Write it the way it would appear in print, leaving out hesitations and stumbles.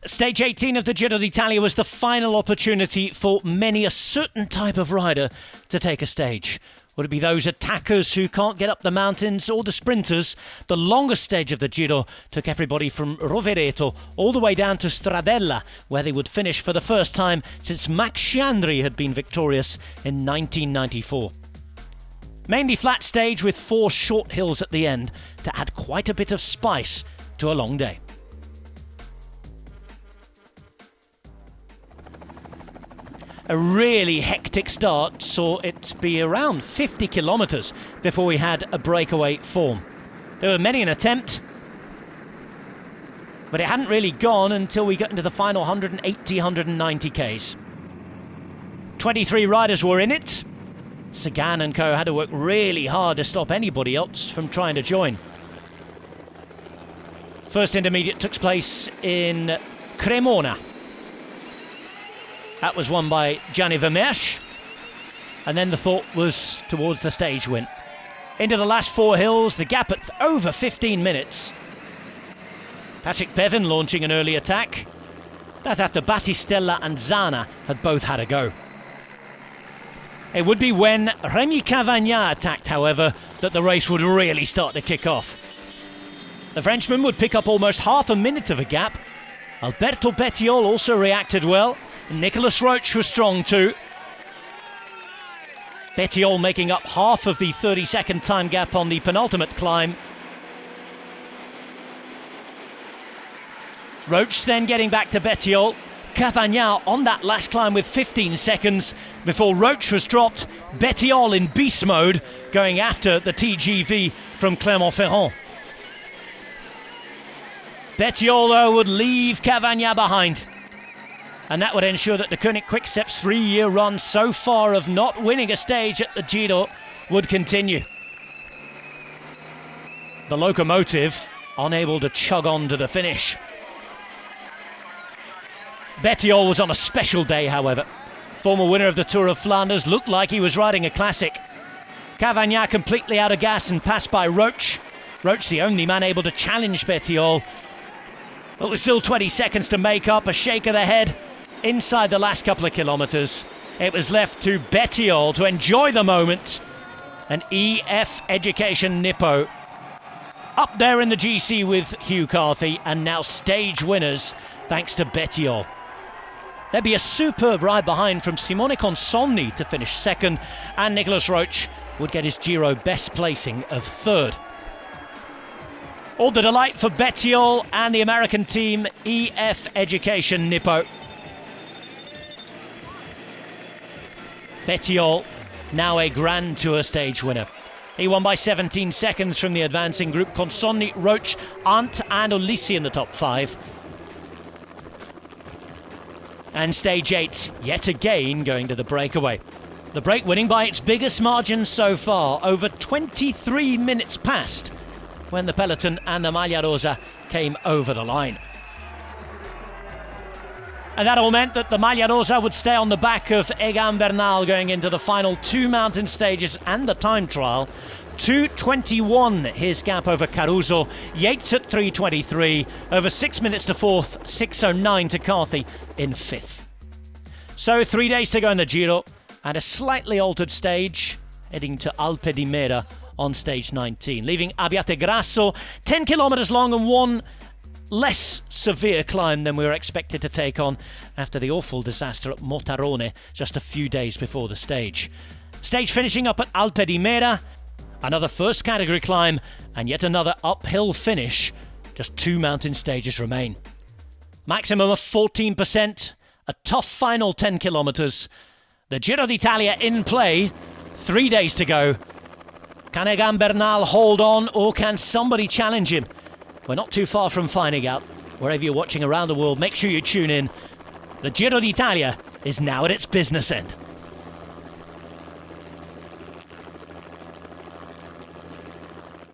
Stage 18 of the Giro d'Italia was the final opportunity for many a certain type of rider to take a stage. Would it be those attackers who can't get up the mountains or the sprinters? The longest stage of the Giro took everybody from Rovereto all the way down to Stradella, where they would finish for the first time since Max Sciandri had been victorious in 1994. Mainly flat stage with 4 short hills at the end to add quite a bit of spice to a long day. A really hectic start saw it be around 50 kilometres before we had a breakaway form. There were many an attempt, but it hadn't really gone until we got into the final 180, 190 Ks. 23 riders were in it. Sagan and co had to work really hard to stop anybody else from trying to join. First intermediate took place in Cremona. That was won by Gianni Vermeersch, and then the thought was towards the stage win. Into the last 4 hills, the gap at over 15 minutes. Patrick Bevin launching an early attack. That after Battistella and Zana had both had a go. It would be when Rémi Cavagna attacked, however, that the race would really start to kick off. The Frenchman would pick up almost half a minute of a gap. Alberto Bettiol also reacted well. Nicolas Roche was strong too. Bettiol making up half of the 30-second time gap on the penultimate climb. Roche then getting back to Bettiol. Cavagna on that last climb with 15 seconds before Roche was dropped. Bettiol in beast mode going after the TGV from Clermont-Ferrand. Bettiol though would leave Cavagna behind. And that would ensure that the Koenig Quick-Step's 3-year run so far of not winning a stage at the Giro would continue. The locomotive unable to chug on to the finish. Bettiol was on a special day, however. Former winner of the Tour of Flanders looked like he was riding a classic. Cavagna completely out of gas and passed by Roche. Roche the only man able to challenge Bettiol. But with still 20 seconds to make up, a shake of the head. Inside the last couple of kilometres, it was left to Bettiol to enjoy the moment. An EF Education Nippo up there in the GC with Hugh Carthy, and now stage winners thanks to Bettiol. There'd be a superb ride behind from Simone Consonni to finish second, and Nicolas Roche would get his Giro best placing of third. All the delight for Bettiol and the American team, EF Education Nippo. Bettiol, now a Grand Tour stage winner. He won by 17 seconds from the advancing group. Consonni, Roche, Arndt and Ulissi in the top 5. And stage 8, yet again going to the breakaway. The break winning by its biggest margin so far, over 23 minutes past, when the peloton and the Maglia Rosa came over the line. And that all meant that the Maglia Rosa would stay on the back of Egan Bernal going into the final 2 mountain stages and the time trial. 2:21 his gap over Caruso, Yates at 3:23, over 6 minutes to 4th, 6:09 to Carthy in 5th. So 3 days to go in the Giro, and a slightly altered stage, heading to Alpe di Mera on stage 19, leaving Abbiategrasso 10 kilometres long and 1 less severe climb than we were expected to take on after the awful disaster at Motarone just a few days before the stage. Stage finishing up at Alpe di Mera, another first category climb and yet another uphill finish. Just 2 mountain stages remain. Maximum of 14%, a tough final 10 kilometres. The Giro d'Italia in play, 3 days to go. Can Egan Bernal hold on, or can somebody challenge him? We're not too far from finding out. Wherever you're watching around the world, make sure you tune in. The Giro d'Italia is now at its business end.